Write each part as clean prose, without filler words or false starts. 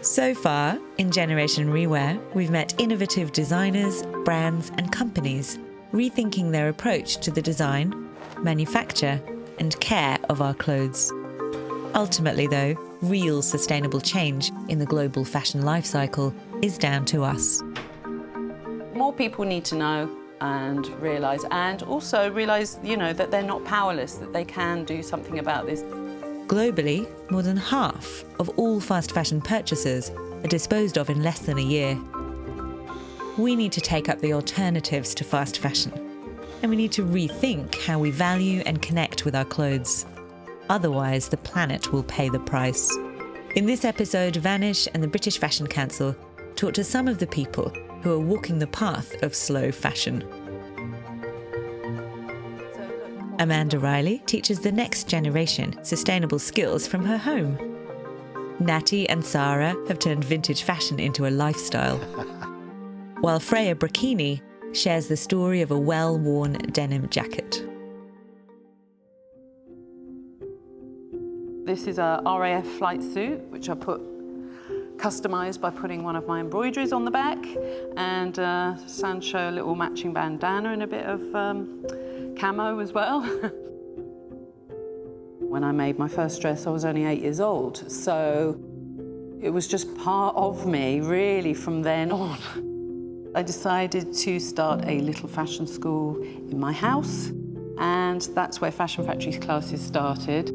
So far, in Generation REWEAR, we've met innovative designers, brands and companies rethinking their approach to the design, manufacture and care of our clothes. Ultimately, though, real sustainable change in the global fashion life cycle is down to us. More people need to know and realise, that they're not powerless, that they can do something about this. Globally, more than half of all fast fashion purchases are disposed of in less than a year. We need to take up the alternatives to fast fashion, and we need to rethink how we value and connect with our clothes. Otherwise, the planet will pay the price. In this episode, Vanish and the British Fashion Council talk to some of the people who are walking the path of slow fashion. Amanda Riley teaches the next generation sustainable skills from her home. Natty and Sarah have turned vintage fashion into a lifestyle. While Freya Brachini shares the story of a well-worn denim jacket. This is a RAF flight suit, which I customised by putting one of my embroideries on the back, and Sancho little matching bandana and a bit of camo as well. When I made my first dress, I was only 8 years old, so it was just part of me, really, from then on. I decided to start a little fashion school in my house, and that's where Fashion Factory's classes started.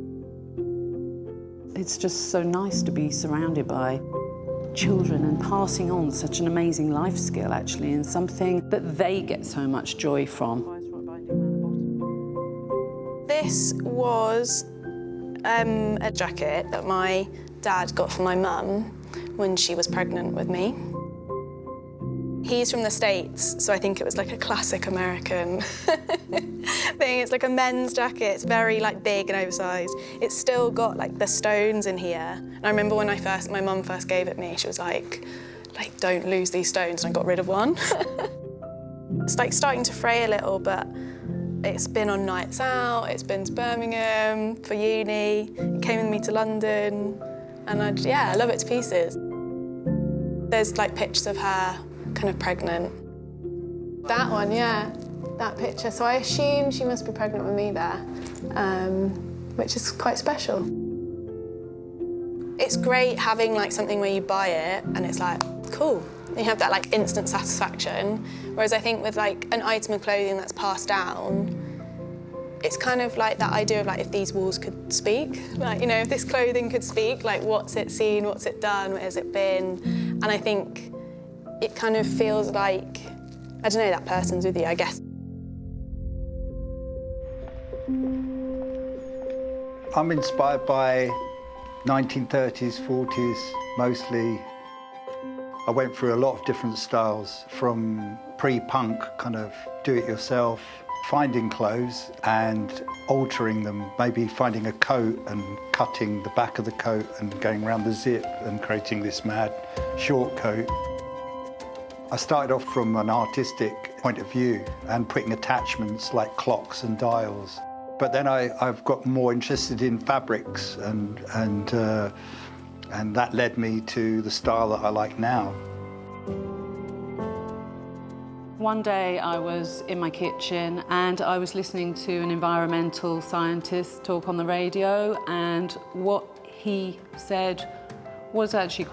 It's just so nice to be surrounded by children and passing on such an amazing life skill, actually, and something that they get so much joy from. This was a jacket that my dad got for my mum when she was pregnant with me. He's from the States, so I think it was like a classic American thing. It's like a men's jacket. It's very big and oversized. It's still got the stones in here. And I remember when my mum first gave it me, she was like, don't lose these stones, and I got rid of one. It's starting to fray a little, but it's been on nights out, it's been to Birmingham for uni, it came with me to London, and I love it to pieces. There's pictures of her kind of pregnant. That one, yeah, that picture. So I assume she must be pregnant with me there, which is quite special. It's great having something where you buy it and it's cool. You have that instant satisfaction. Whereas I think with an item of clothing that's passed down, it's kind of that idea of if these walls could speak, if this clothing could speak, what's it seen, what's it done, where has it been? And I think it kind of feels I don't know, that person's with you, I guess. I'm inspired by 1930s, 40s, mostly. I went through a lot of different styles, from pre-punk, kind of do-it-yourself, finding clothes and altering them, maybe finding a coat and cutting the back of the coat and going around the zip and creating this mad short coat. I started off from an artistic point of view and putting attachments like clocks and dials. But then I've got more interested in fabrics and that led me to the style that I like now. One day I was in my kitchen and I was listening to an environmental scientist talk on the radio, and what he said was actually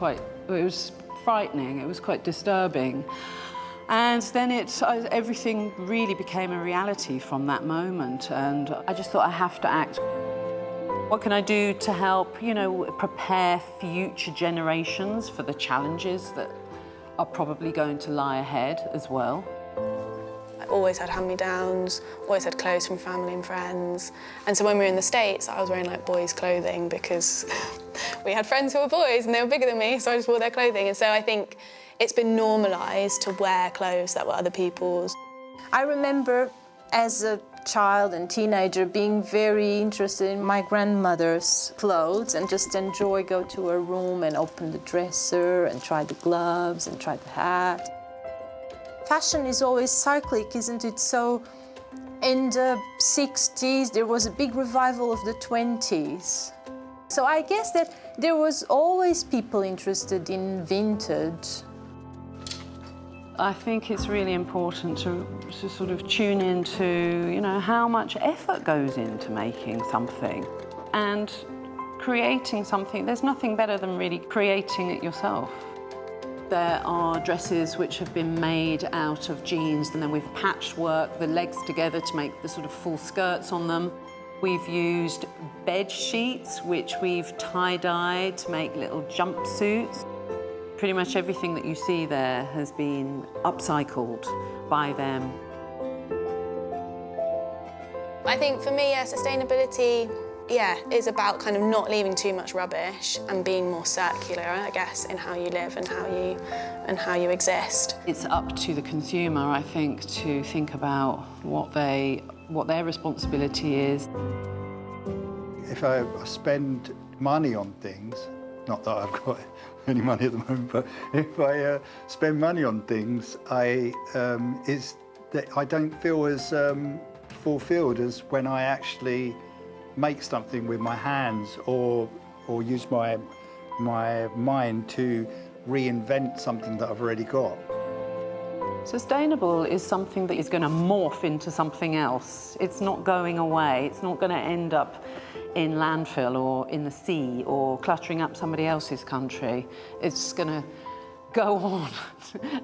it was frightening, it was quite disturbing. And then everything really became a reality from that moment, and I just thought I have to act. What can I do to help, prepare future generations for the challenges that are probably going to lie ahead as well? I always had hand-me-downs, always had clothes from family and friends. And so when we were in the States, I was wearing boys' clothing because we had friends who were boys and they were bigger than me, so I just wore their clothing. And so I think it's been normalised to wear clothes that were other people's. I remember as a child and teenager being very interested in my grandmother's clothes and just go to her room and open the dresser and try the gloves and try the hat. Fashion is always cyclic, isn't it? So in the 60s, there was a big revival of the 20s. So I guess that there was always people interested in vintage. I think it's really important to sort of tune into, you know, how much effort goes into making something and creating something. There's nothing better than really creating it yourself. There are dresses which have been made out of jeans and then we've patchworked the legs together to make the sort of full skirts on them. We've used bed sheets which we've tie-dyed to make little jumpsuits. Pretty much everything that you see there has been upcycled by them. I think for me, sustainability, is about kind of not leaving too much rubbish and being more circular, I guess, in how you live and how you exist. It's up to the consumer, I think, to think about what their responsibility is. If I spend money on things, not that I've got any money at the moment, but if I spend money on things, I don't feel as fulfilled as when I actually make something with my hands or use my mind to reinvent something that I've already got. Sustainable is something that is going to morph into something else. It's not going away. It's not going to end up in landfill or in the sea or cluttering up somebody else's country. It's going to go on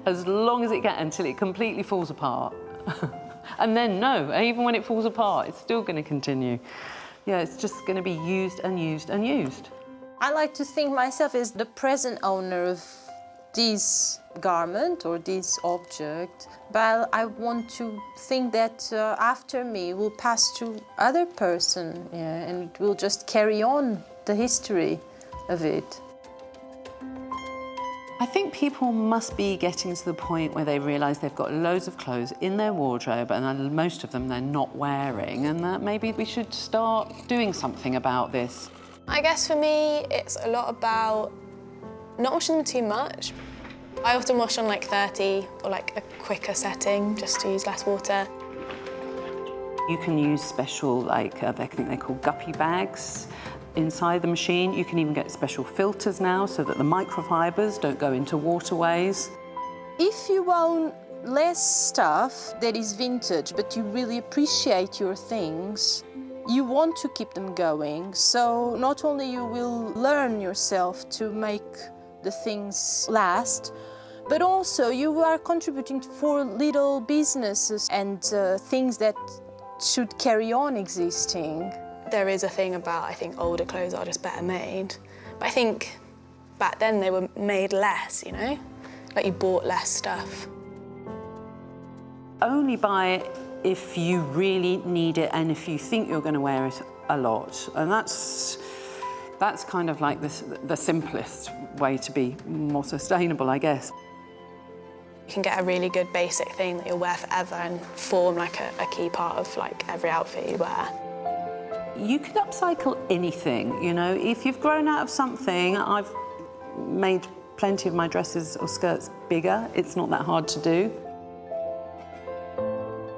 as long as it can until it completely falls apart. And then no, even when it falls apart, it's still going to continue. Yeah, it's just going to be used and used and used. I like to think myself as the present owner of this garment or this object, but I want to think that after me will pass to other person, and it will just carry on the history of it. I think people must be getting to the point where they realise they've got loads of clothes in their wardrobe and most of them they're not wearing, and that maybe we should start doing something about this. I guess for me, it's a lot about not washing them too much. I often wash on like 30 or like a quicker setting just to use less water. You can use special, I think they're called guppy bags inside the machine. You can even get special filters now so that the microfibers don't go into waterways. If you own less stuff that is vintage, but you really appreciate your things, you want to keep them going. So not only you will learn yourself to make the things last, but also you are contributing for little businesses and things that should carry on existing. There is a thing about, I think, older clothes are just better made. But I think back then they were made less, you know? Like you bought less stuff. Only buy it if you really need it and if you think you're going to wear it a lot. And that's kind of like the simplest way to be more sustainable, I guess. You can get a really good basic thing that you'll wear forever and form like a key part of like every outfit you wear. You can upcycle anything, you know. If you've grown out of something, I've made plenty of my dresses or skirts bigger. It's not that hard to do.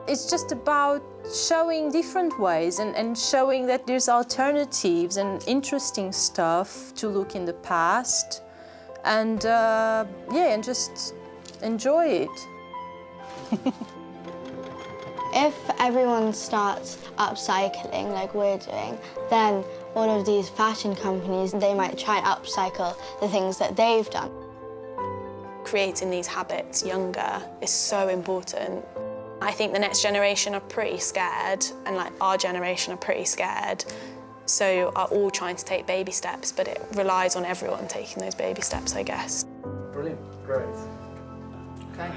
It's just about showing different ways and showing that there's alternatives and interesting stuff to look in the past and, and just enjoy it. If everyone starts upcycling like we're doing, then all of these fashion companies, they might try and upcycle the things that they've done. Creating these habits younger is so important. I think the next generation are pretty scared, and like our generation are pretty scared, so are all trying to take baby steps, but it relies on everyone taking those baby steps, I guess. Brilliant, great. Okay.